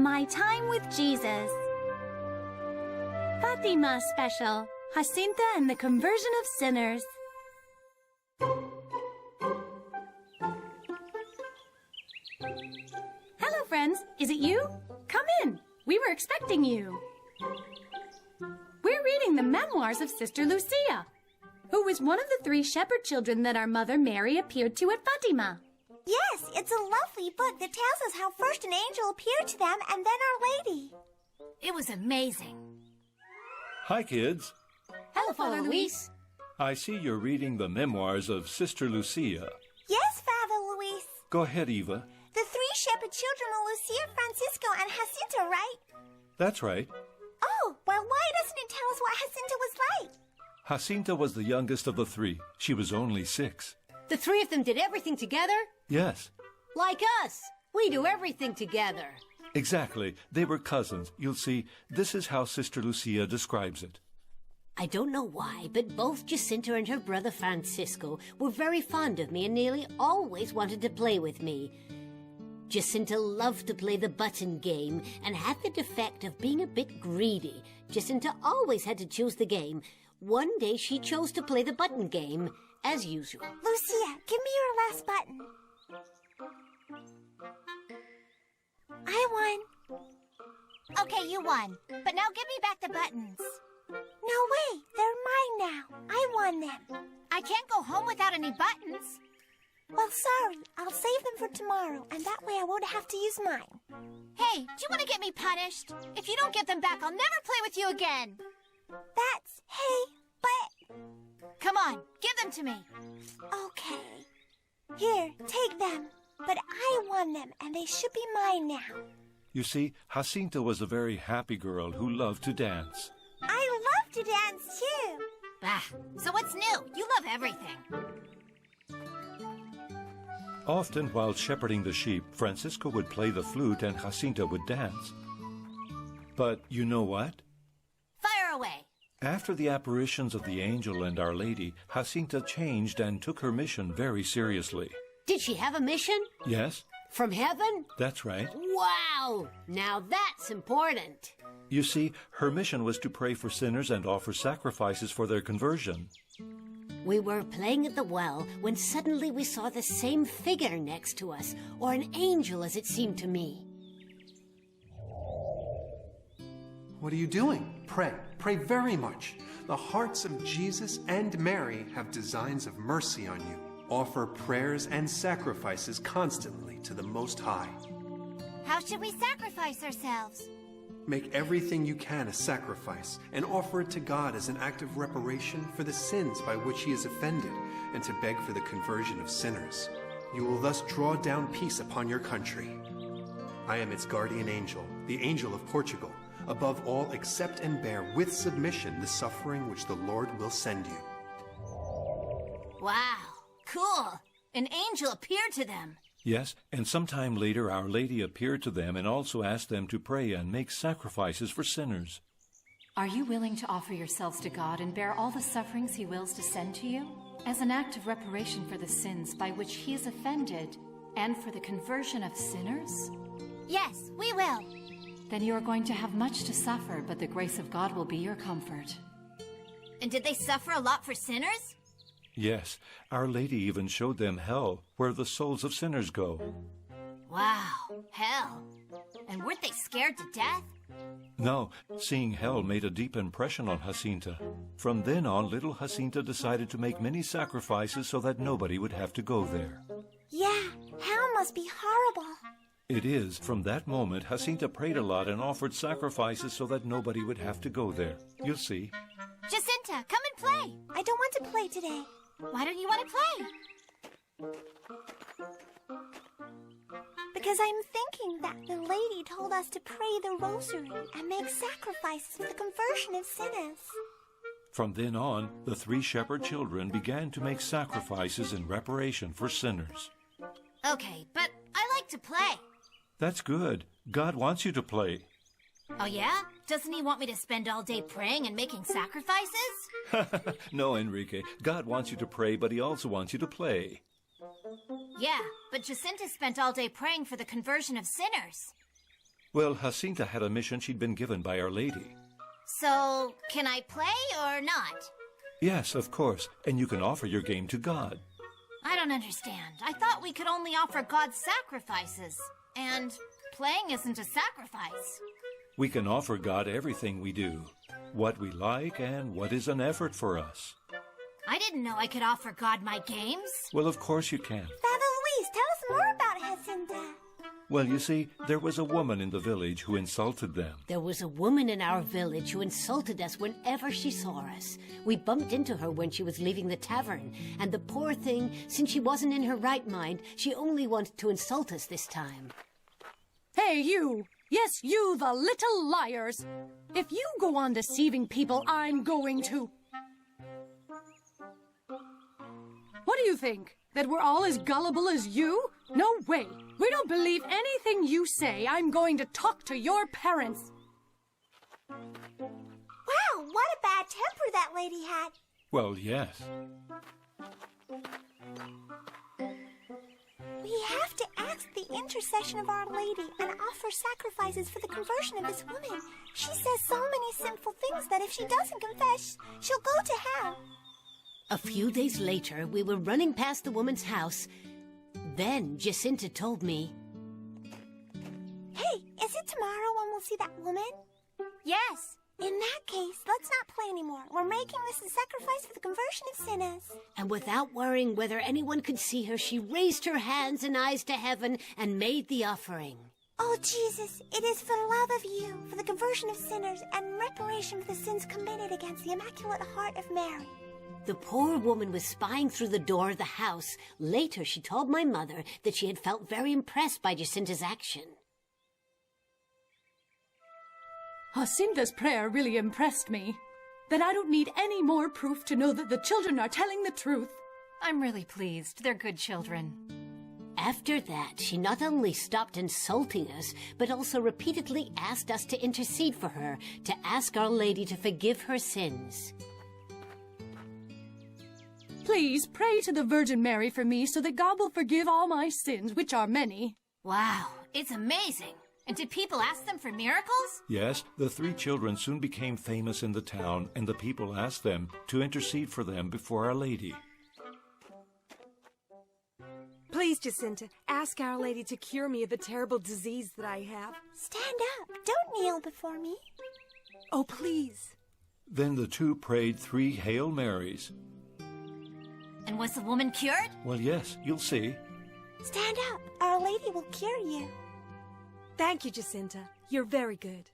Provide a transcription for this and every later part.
My Time with Jesus. Fatima Special, Jacinta and the Conversion of Sinners. Hello, friends. Is it you? Come in. We were expecting you. We're reading the memoirs of Sister Lucia, who was one of the 3 shepherd children that our mother Mary appeared to at Fatima. Yes, it's a lovely book that tells us how first an angel appeared to them and then Our Lady. It was amazing. Hi, kids. Hello, Father Luis. I see you're reading the memoirs of Sister Lucia. Yes, Father Luis. Go ahead, Eva. The 3 shepherd children are Lucia, Francisco, and Jacinta, right? That's right. Oh, well, why doesn't it tell us what Jacinta was like? Jacinta was the youngest of the 3. She was only 6. The 3 of them did everything together? Yes, Like us. We do everything together. exactly. They were cousins. You'll see, this is how Sister Lucia describes it. I don't know why, but both Jacinta and her brother Francisco were very fond of me and nearly always wanted to play with me. Jacinta loved to play the button game and had the defect of being a bit greedy. Jacinta always had to choose the game. One day she chose to play the button game, as usual. Lucia, give me your last button. I won. Okay, you won. But now give me back the buttons. No way, they're mine now. I won them. I can't go home without any buttons. Well, sorry. I'll save them for tomorrow, and that way I won't have to use mine. Hey, do you want to get me punished? If you don't get them back, I'll never play with you again. That's... Hey, but... Come on, give them to me. Okay. Here, take them. But I won them, and they should be mine now. You see, Jacinta was a very happy girl who loved to dance. I love to dance, too. Bah, so what's new? You love everything. Often while shepherding the sheep, Francisco would play the flute and Jacinta would dance. But you know what? Fire away. After the apparitions of the angel and Our Lady, Jacinta changed and took her mission very seriously. Did she have a mission? Yes, From heaven? that's right. Wow! Now that's important. You see, her mission was to pray for sinners and offer sacrifices for their conversion. We were playing at the well when suddenly we saw the same figure next to us, or an angel as it seemed to me. What are you doing? Pray. Pray very much. The hearts of Jesus and Mary have designs of mercy on you. Offer prayers and sacrifices constantly to the Most High. How should we sacrifice ourselves? Make everything you can a sacrifice and offer it to God as an act of reparation for the sins by which He is offended and to beg for the conversion of sinners. You will thus draw down peace upon your country. I am its guardian angel, the angel of Portugal. Above all, accept and bear with submission the suffering which the Lord will send you. Wow, cool. An angel appeared to them. Yes, and sometime later Our Lady appeared to them and also asked them to pray and make sacrifices for sinners. Are you willing to offer yourselves to God and bear all the sufferings He wills to send to you? As an act of reparation for the sins by which He is offended and for the conversion of sinners? Yes, we will. Then you are going to have much to suffer, but the grace of God will be your comfort. And did they suffer a lot for sinners? Yes, Our Lady even showed them hell, where the souls of sinners go. Wow, hell. And weren't they scared to death? No, seeing hell made a deep impression on Jacinta. From then on, little Jacinta decided to make many sacrifices so that nobody would have to go there. Yeah, hell must be horrible. It is. From that moment, Jacinta prayed a lot and offered sacrifices so that nobody would have to go there. You'll see. Jacinta, come and play. I don't want to play today. Why don't you want to play? Because I'm thinking that the lady told us to pray the rosary and make sacrifices for the conversion of sinners. From then on, the 3 shepherd children began to make sacrifices in reparation for sinners. Okay, but I like to play. That's good. God wants you to play. Oh yeah? Doesn't He want me to spend all day praying and making sacrifices? No, Enrique. God wants you to pray, but He also wants you to play. Yeah, but Jacinta spent all day praying for the conversion of sinners. Well, Jacinta had a mission she'd been given by Our Lady. So, can I play or not? Yes, of course, and you can offer your game to God. I don't understand. I thought we could only offer God sacrifices. And playing isn't a sacrifice. We can offer God everything we do, what we like and what is an effort for us. I didn't know I could offer God my games. Well, of course you can. Father Luis, tell us more about Jacinta. Well, you see, there was a woman in the village who insulted them. There was a woman in our village who insulted us whenever she saw us. We bumped into her when she was leaving the tavern, and the poor thing, since she wasn't in her right mind, she only wanted to insult us this time. Hey, you! Yes, you, the little liars! If you go on deceiving people, I'm going to... What do you think? That we're all as gullible as you? No way! We don't believe anything you say. I'm going to talk to your parents. Wow, what a bad temper that lady had. Well, yes. We have to ask the intercession of Our Lady and offer sacrifices for the conversion of this woman. She says so many sinful things that if she doesn't confess, she'll go to hell. A few days later, we were running past the woman's house. Then Jacinta told me, Hey, is it tomorrow when we'll see that woman? Yes. In that case, let's not play anymore. We're making this a sacrifice for the conversion of sinners. and without worrying whether anyone could see her, she raised her hands and eyes to heaven and made the offering. Oh, Jesus, it is for love of you, for the conversion of sinners, and reparation for the sins committed against the Immaculate Heart of Mary. The poor woman was spying through the door of the house. Later, she told my mother that she had felt very impressed by Jacinta's action. Jacinta's prayer really impressed me. That I don't need any more proof to know that the children are telling the truth. I'm really pleased. They're good children. After that, she not only stopped insulting us, but also repeatedly asked us to intercede for her, to ask Our Lady to forgive her sins. Please pray to the Virgin Mary for me so that God will forgive all my sins, which are many. Wow, it's amazing. And did people ask them for miracles? Yes, the 3 children soon became famous in the town, and the people asked them to intercede for them before Our Lady. Please, Jacinta, ask Our Lady to cure me of the terrible disease that I have. Stand up. Don't kneel before me. Oh, please. Then the 2 prayed 3 Hail Marys. And was the woman cured? Well, yes, you'll see. Stand up. Our Lady will cure you. Thank you, Jacinta. You're very good.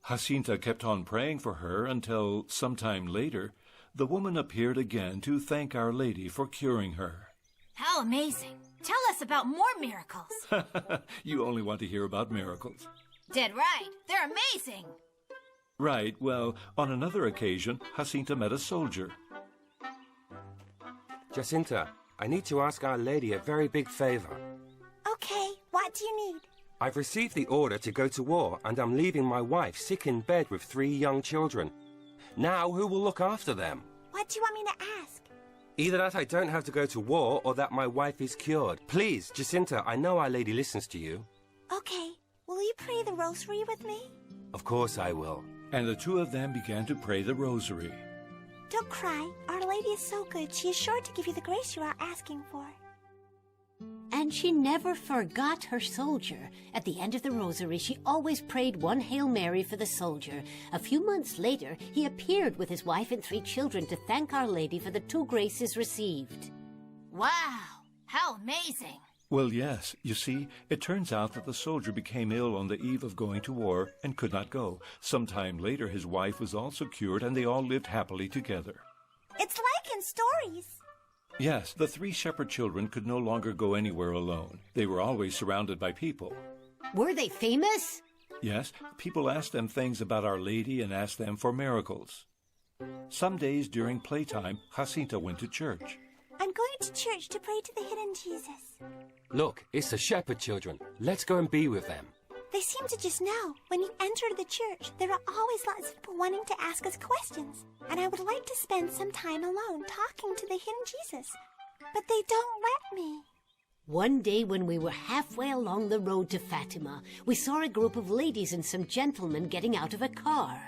Jacinta kept on praying for her until, sometime later, the woman appeared again to thank Our Lady for curing her. How amazing. Tell us about more miracles. You only want to hear about miracles. Dead right. They're amazing. Right, well, on another occasion, Jacinta met a soldier. Jacinta, I need to ask Our Lady a very big favor. Okay, what do you need? I've received the order to go to war, and I'm leaving my wife sick in bed with 3 young children. Now, who will look after them? What do you want me to ask? Either that I don't have to go to war, or that my wife is cured. Please, Jacinta, I know Our Lady listens to you. Okay, will you pray the rosary with me? Of course I will. And the 2 of them began to pray the rosary. Don't cry. Our Lady is so good. She is sure to give you the grace you are asking for. And she never forgot her soldier. At the end of the rosary, she always prayed 1 Hail Mary for the soldier. A few months later, he appeared with his wife and 3 children to thank Our Lady for the 2 graces received. Wow, how amazing. Well, yes, you see, it turns out that the soldier became ill on the eve of going to war and could not go. Sometime later, his wife was also cured, and they all lived happily together. It's like in stories. Yes, the 3 shepherd children could no longer go anywhere alone. They were always surrounded by people. Were they famous? Yes, people asked them things about Our Lady and asked them for miracles. Some days during playtime, Jacinta went to church. I'm going to church to pray to the hidden Jesus. Look, it's the shepherd children. Let's go and be with them. They seem to just know. When you enter the church, there are always lots of people wanting to ask us questions. And I would like to spend some time alone talking to the hidden Jesus. But they don't let me. One day when we were halfway along the road to Fatima, we saw a group of ladies and some gentlemen getting out of a car.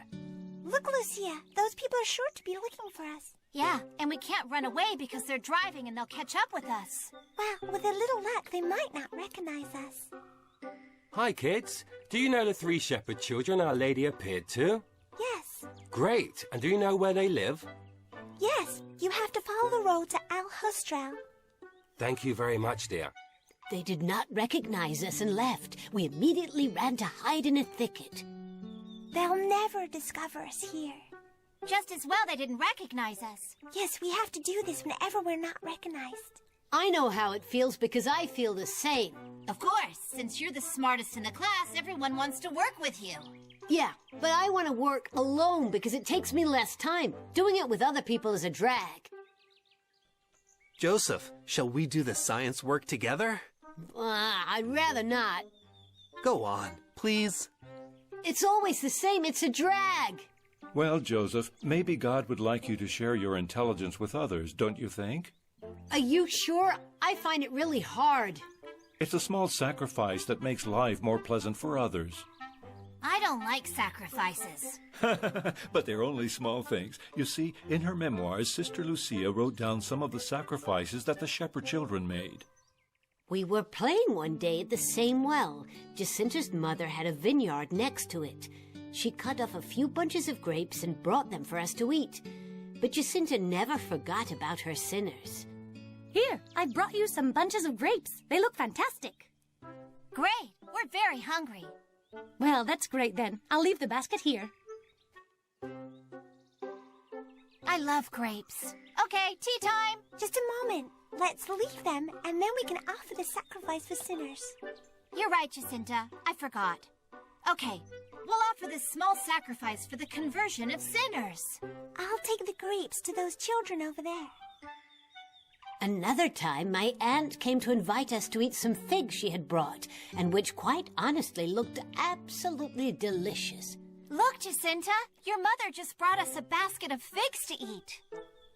Look, Lucia, those people are sure to be looking for us. Yeah, and we can't run away because they're driving and they'll catch up with us. Well, with a little luck, they might not recognize us. Hi, kids. Do you know the three shepherd children Our Lady appeared to? Yes. Great. And do you know where they live? Yes, you have to follow the road to Al-Hustra. Thank you very much, dear. They did not recognize us and left. We immediately ran to hide in a thicket. They'll never discover us here. Just as well they didn't recognize us. Yes, we have to do this whenever we're not recognized. I know how it feels because I feel the same. Of course, since you're the smartest in the class, everyone wants to work with you. Yeah, but I want to work alone because it takes me less time. Doing it with other people is a drag. Joseph, shall we do the science work together? I'd rather not. Go on, please. It's always the same. It's a drag. Well, Joseph, maybe God would like you to share your intelligence with others, don't you think? Are you sure? I find it really hard. It's a small sacrifice that makes life more pleasant for others. I don't like sacrifices. But they're only small things. You see, in her memoirs, Sister Lucia wrote down some of the sacrifices that the shepherd children made. We were playing one day at the same well. Jacinta's mother had a vineyard next to it. She cut off a few bunches of grapes and brought them for us to eat. But Jacinta never forgot about her sinners. Here, I brought you some bunches of grapes. They look fantastic. Great. We're very hungry. Well, that's great then. I'll leave the basket here. I love grapes. Okay, tea time. Just a moment. Let's leave them, and then we can offer the sacrifice for sinners. You're right, Jacinta. I forgot. Okay, we'll offer this small sacrifice for the conversion of sinners. I'll take the grapes to those children over there. Another time, my aunt came to invite us to eat some figs she had brought, and which quite honestly looked absolutely delicious. Look, Jacinta, your mother just brought us a basket of figs to eat.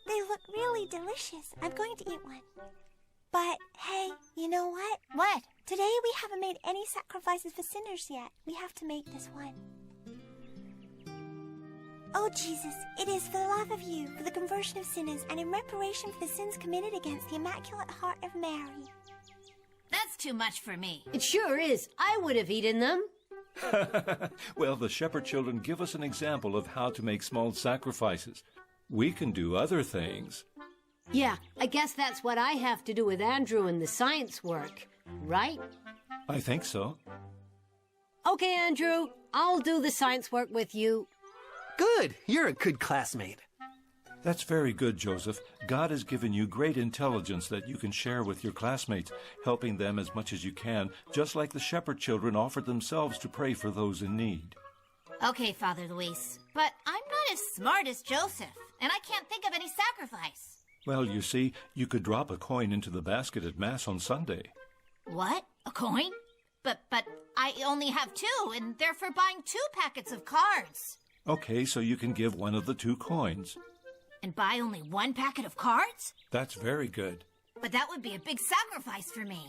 They look really delicious. I'm going to eat one. But, hey, you know what? What? Today we haven't made any sacrifices for sinners yet. We have to make this one. Oh, Jesus, it is for the love of you, for the conversion of sinners, and in reparation for the sins committed against the Immaculate Heart of Mary. That's too much for me. It sure is. I would have eaten them. Well, the shepherd children give us an example of how to make small sacrifices. We can do other things. Yeah, I guess that's what I have to do with Andrew and the science work, right? I think so. Okay, Andrew, I'll do the science work with you. Good, you're a good classmate. That's very good, Joseph. God has given you great intelligence that you can share with your classmates, helping them as much as you can, just like the shepherd children offered themselves to pray for those in need. Okay, Father Luis, but I'm not as smart as Joseph, and I can't think of any sacrifice. Well, you see, you could drop a coin into the basket at Mass on Sunday. What? A coin? But I only have 2, and they're for buying 2 packets of cards. Okay, so you can give one of the 2 coins. And buy only 1 packet of cards? That's very good. But that would be a big sacrifice for me.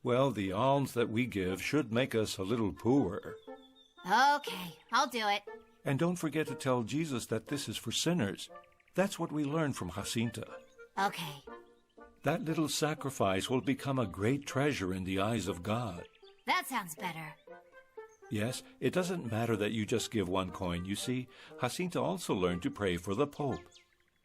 Well, the alms that we give should make us a little poorer. Okay, I'll do it. And don't forget to tell Jesus that this is for sinners. That's what we learned from Jacinta. Okay. That little sacrifice will become a great treasure in the eyes of God. That sounds better. Yes, it doesn't matter that you just give 1 coin. You see, Jacinta also learned to pray for the Pope.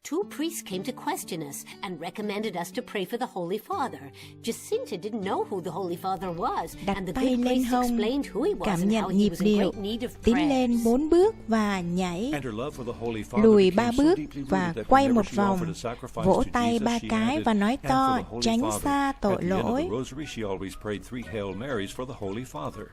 2 priests came to question us and recommended us to pray for the Holy Father. Jacinta didn't know who the Holy Father was, Đặt and the tay good lên priest hông, explained who he was cảm and nhận how he nhịp was in điệu, great need of tiến lên prayers. 4 bước và nhảy, And her love for the Holy Father lùi became 3 so bước deeply và rooted that quay whenever một she vòng, offered a sacrifice vỗ to tay Jesus, 3 she cái added, và nói "And for to, the Holy tránh Father." xa tội At the end of lỗi. the rosary, she always prayed 3 Hail Marys for the Holy Father.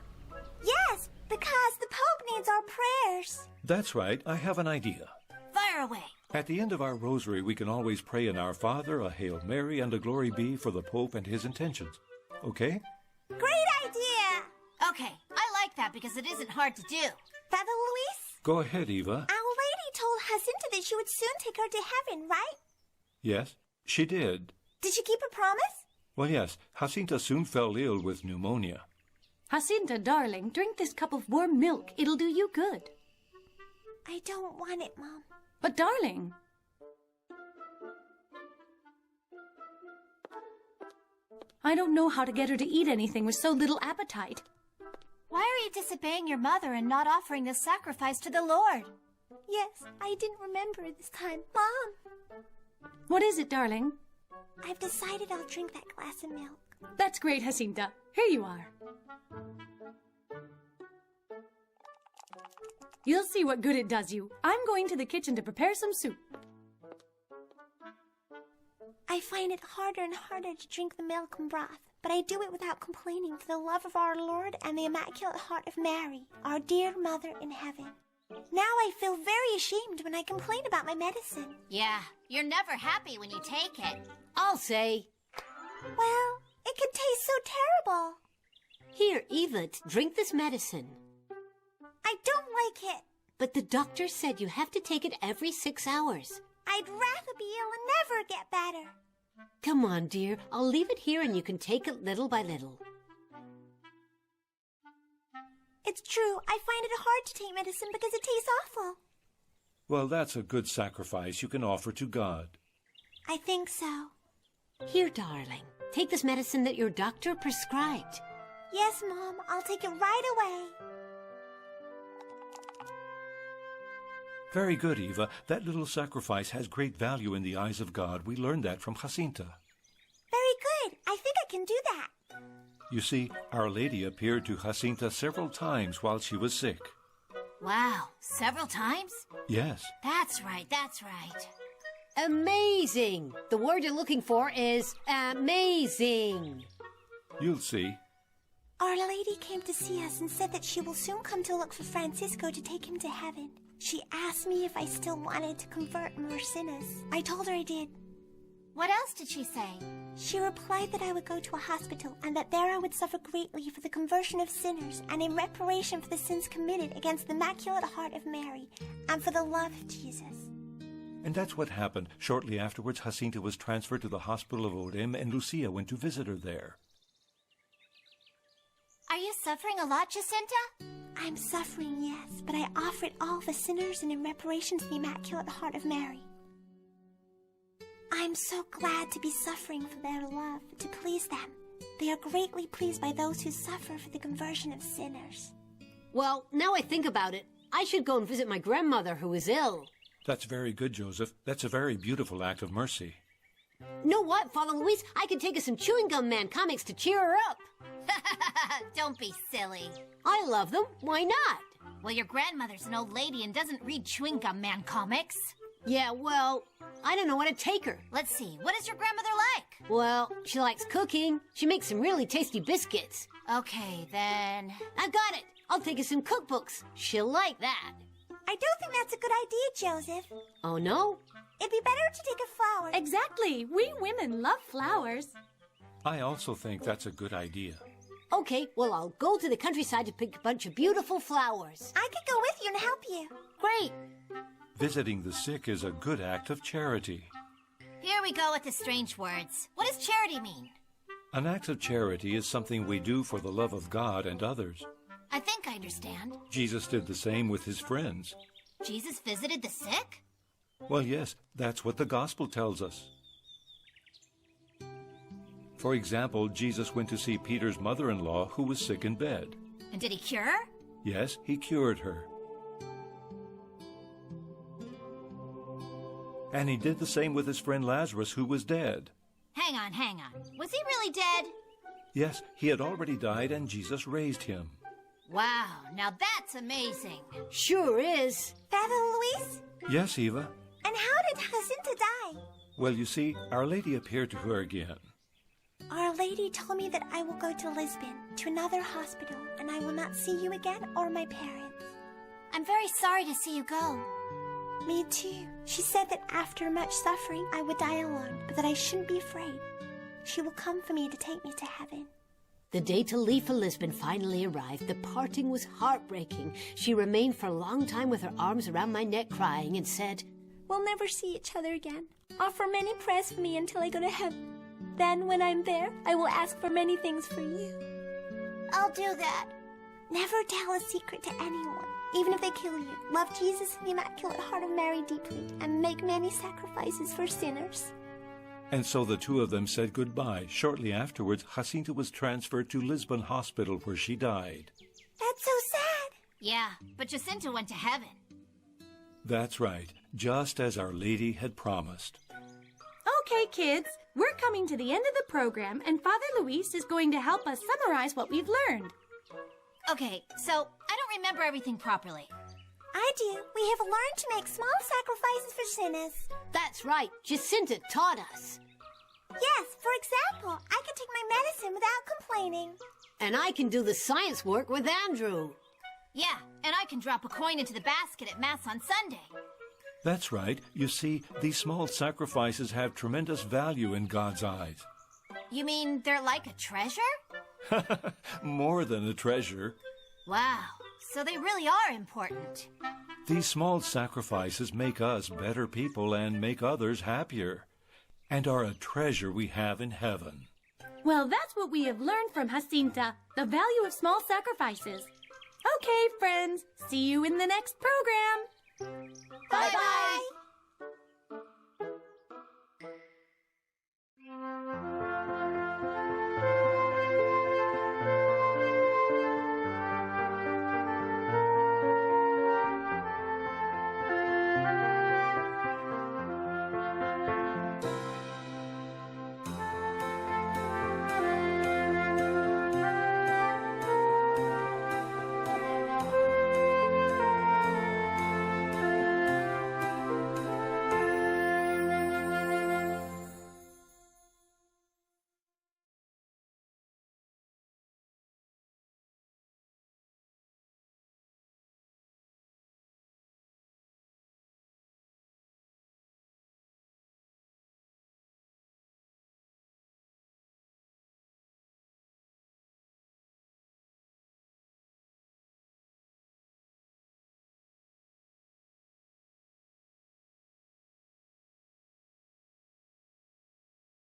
Yes, because the Pope needs our prayers. That's right. I have an idea. Fire away. At the end of our rosary, we can always pray an Our Father, a Hail Mary, and a Glory Be for the Pope and his intentions. Okay? Great idea. Okay, I like that because it isn't hard to do. Father Luis? Go ahead, Eva. Our Lady told Jacinta that she would soon take her to heaven, right? Yes, she did. Did she keep her promise? Well, yes, Jacinta soon fell ill with pneumonia. Jacinta, darling, drink this cup of warm milk. It'll do you good. I don't want it, Mom. But, darling... I don't know how to get her to eat anything with so little appetite. Why are you disobeying your mother and not offering this sacrifice to the Lord? Yes, I didn't remember this time. Mom! What is it, darling? I've decided I'll drink that glass of milk. That's great, Jacinta. Here you are. You'll see what good it does you. I'm going to the kitchen to prepare some soup. I find it harder and harder to drink the milk and broth, but I do it without complaining for the love of our Lord and the Immaculate Heart of Mary, our dear Mother in heaven. Now I feel very ashamed when I complain about my medicine. Yeah, you're never happy when you take it. I'll say. Well, it can taste so terrible. Here, Eva, drink this medicine. I don't like it. But the doctor said you have to take it every 6 hours. I'd rather be ill and never get better. Come on, dear. I'll leave it here and you can take it little by little. It's true. I find it hard to take medicine because it tastes awful. Well, that's a good sacrifice you can offer to God. I think so. Here, darling. Take this medicine that your doctor prescribed. Yes, Mom. I'll take it right away. Very good, Eva. That little sacrifice has great value in the eyes of God. We learned that from Jacinta. Very good. I think I can do that. You see, Our Lady appeared to Jacinta several times while she was sick. Wow, several times? Yes. That's right, that's right. Amazing! The word you're looking for is amazing. You'll see. Our Lady came to see us and said that she will soon come to look for Francisco to take him to heaven. She asked me if I still wanted to convert more sinners. I told her I did. What else did she say? She replied that I would go to a hospital and that there I would suffer greatly for the conversion of sinners and in reparation for the sins committed against the Immaculate Heart of Mary and for the love of Jesus. And that's what happened. Shortly afterwards, Jacinta was transferred to the hospital of Orem, and Lucia went to visit her there. Are you suffering a lot, Jacinta? I'm suffering, yes, but I offer it all for sinners and in reparation to the Immaculate Heart of Mary. I'm so glad to be suffering for their love, to please them. They are greatly pleased by those who suffer for the conversion of sinners. Well, now I think about it, I should go and visit my grandmother who is ill. That's very good, Joseph. That's a very beautiful act of mercy. Know what, Father Luis? I could take us some Chewing Gum Man comics to cheer her up. Don't be silly. I love them. Why not? Well, your grandmother's an old lady and doesn't read Chewing Gum Man comics. Yeah, well, I don't know what to take her. Let's see, what is your grandmother like? Well, she likes cooking. She makes some really tasty biscuits. Okay, then... I got it. I'll take her some cookbooks. She'll like that. I don't think that's a good idea, Joseph. Oh, no? It'd be better to take a flower. Exactly. We women love flowers. I also think that's a good idea. Okay, well, I'll go to the countryside to pick a bunch of beautiful flowers. I could go with you and help you. Great. Visiting the sick is a good act of charity. Here we go with the strange words. What does charity mean? An act of charity is something we do for the love of God and others. I think I understand. Jesus did the same with his friends. Jesus visited the sick? Well, yes, that's what the gospel tells us. For example, Jesus went to see Peter's mother-in-law who was sick in bed. And did he cure her? Yes, he cured her. And he did the same with his friend Lazarus, who was dead. Hang on. Was he really dead? Yes, he had already died and Jesus raised him. Wow, now that's amazing. Sure is. Father Luis? Yes, Eva. And how did Jacinta die? Well, you see, Our Lady appeared to her again. Our Lady told me that I will go to Lisbon, to another hospital, and I will not see you again or my parents. I'm very sorry to see you go. Me too. She said that after much suffering, I would die alone, but that I shouldn't be afraid. She will come for me to take me to heaven. The day to leave for Lisbon finally arrived. The parting was heartbreaking. She remained for a long time with her arms around my neck crying and said, We'll never see each other again. Offer many prayers for me until I go to heaven. Then, when I'm there, I will ask for many things for you. I'll do that. Never tell a secret to anyone, even if they kill you. Love Jesus and the Immaculate Heart of Mary deeply, and make many sacrifices for sinners. And so the two of them said goodbye. Shortly afterwards, Jacinta was transferred to Lisbon Hospital, where she died. That's so sad. Yeah, but Jacinta went to heaven. That's right, just as Our Lady had promised. Okay, kids, we're coming to the end of the program, and Father Luis is going to help us summarize what we've learned. Okay, so I don't remember everything properly. I do. We have learned to make small sacrifices for sinners. That's right. Jacinta taught us. Yes, for example, I can take my medicine without complaining. And I can do the science work with Andrew. Yeah, and I can drop a coin into the basket at Mass on Sunday. That's right. You see, these small sacrifices have tremendous value in God's eyes. You mean they're like a treasure? More than a treasure. Wow, so they really are important. These small sacrifices make us better people and make others happier, and are a treasure we have in heaven. Well, that's what we have learned from Jacinta, the value of small sacrifices. Okay, friends, see you in the next program. Bye-bye.